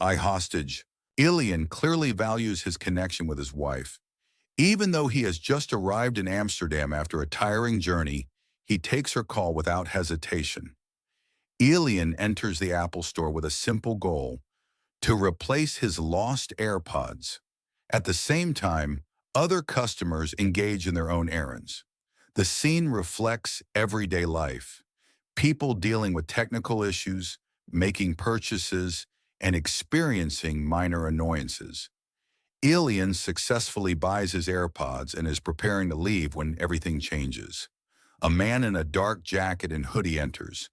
Ihostage. Ilian clearly values his connection with his wife. Even though he has just arrived in Amsterdam after a tiring journey, he takes her call without hesitation. Ilian enters the Apple store with a simple goal: to replace his lost AirPods. At the same time, other customers engage in their own errands. The scene reflects everyday life. People dealing with technical issues, making purchases, and experiencing minor annoyances. Ilian successfully buys his AirPods and is preparing to leave when everything changes. A man in a dark jacket and hoodie enters.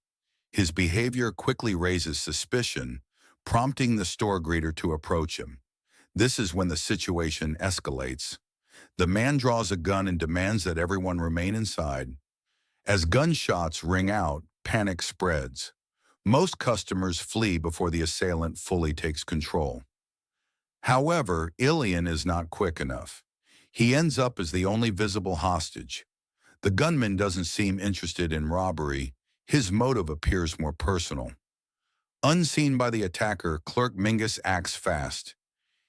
His behavior quickly raises suspicion, prompting the store greeter to approach him. This is when the situation escalates. The man draws a gun and demands that everyone remain inside. As gunshots ring out, panic spreads. Most customers flee before the assailant fully takes control. However, Ilian is not quick enough. He ends up as the only visible hostage. The gunman doesn't seem interested in robbery. His motive appears more personal. Unseen by the attacker, Clerk Mingus acts fast.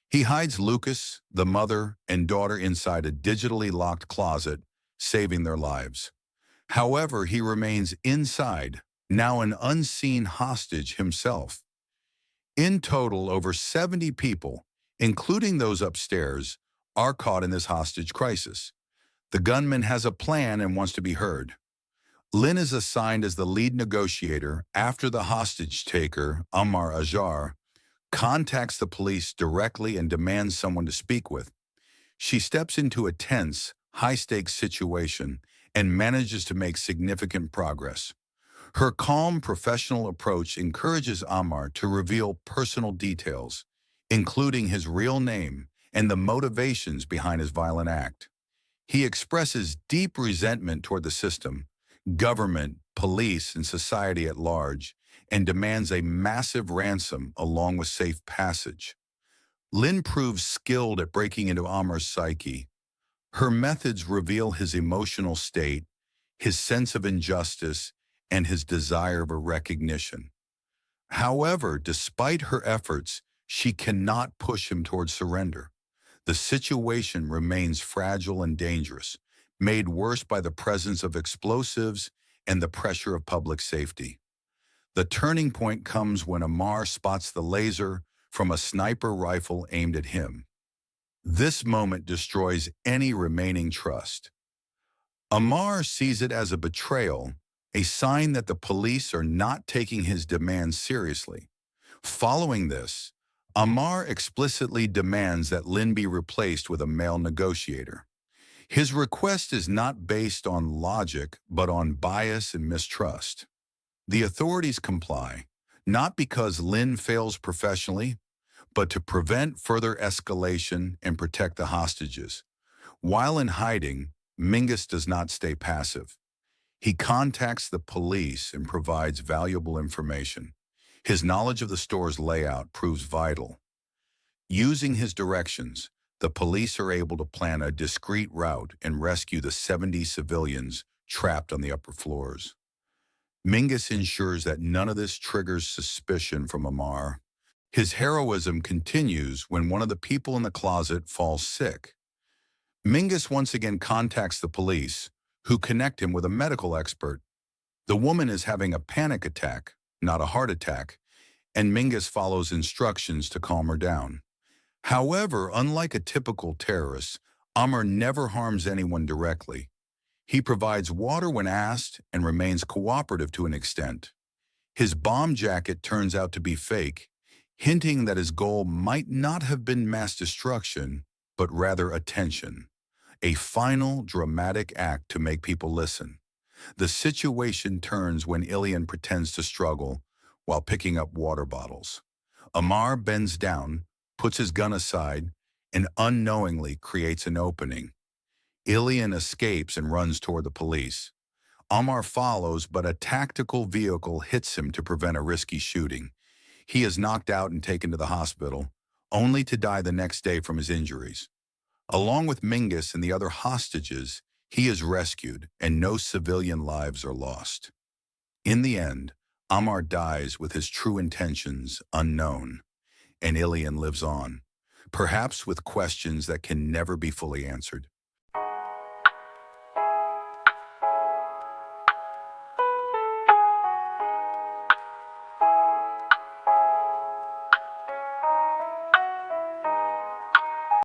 He hides Lucas, the mother, and daughter inside a digitally locked closet, saving their lives. However, he remains inside, now an unseen hostage himself. In total, over 70 people, including those upstairs, are caught in this hostage crisis. The gunman has a plan and wants to be heard. Lynn is assigned as the lead negotiator after the hostage taker, Ammar Ajar, contacts the police directly and demands someone to speak with. She steps into a tense, high-stakes situation and manages to make significant progress. Her calm, professional approach encourages Ammar to reveal personal details, including his real name and the motivations behind his violent act. He expresses deep resentment toward the system, government, police, and society at large, and demands a massive ransom along with safe passage. Lynn proves skilled at breaking into Ammar's psyche. Her methods reveal his emotional state, his sense of injustice, and his desire for recognition. However, despite her efforts, she cannot push him toward surrender. The situation remains fragile and dangerous, made worse by the presence of explosives and the pressure of public safety. The turning point comes when Ammar spots the laser from a sniper rifle aimed at him. This moment destroys any remaining trust. Ammar sees it as a betrayal, a sign that the police are not taking his demands seriously. Following this, Ammar explicitly demands that Lynn be replaced with a male negotiator. His request is not based on logic, but on bias and mistrust. The authorities comply, not because Lynn fails professionally, but to prevent further escalation and protect the hostages. While in hiding, Mingus does not stay passive. He contacts the police and provides valuable information. His knowledge of the store's layout proves vital. Using his directions, the police are able to plan a discreet route and rescue the 70 civilians trapped on the upper floors. Mingus ensures that none of this triggers suspicion from Ammar. His heroism continues when one of the people in the closet falls sick. Mingus once again contacts the police, who connect him with a medical expert. The woman is having a panic attack, not a heart attack, and Mingus follows instructions to calm her down. However, unlike a typical terrorist, Ammar never harms anyone directly. He provides water when asked and remains cooperative to an extent. His bomb jacket turns out to be fake, hinting that his goal might not have been mass destruction, but rather attention. A final, dramatic act to make people listen. The situation turns when Ilian pretends to struggle while picking up water bottles. Ammar bends down, puts his gun aside, and unknowingly creates an opening. Ilian escapes and runs toward the police. Ammar follows, but a tactical vehicle hits him to prevent a risky shooting. He is knocked out and taken to the hospital, only to die the next day from his injuries. Along with Mingus and the other hostages, he is rescued, and no civilian lives are lost. In the end, Ammar dies with his true intentions unknown. and Ilian lives on, perhaps with questions that can never be fully answered.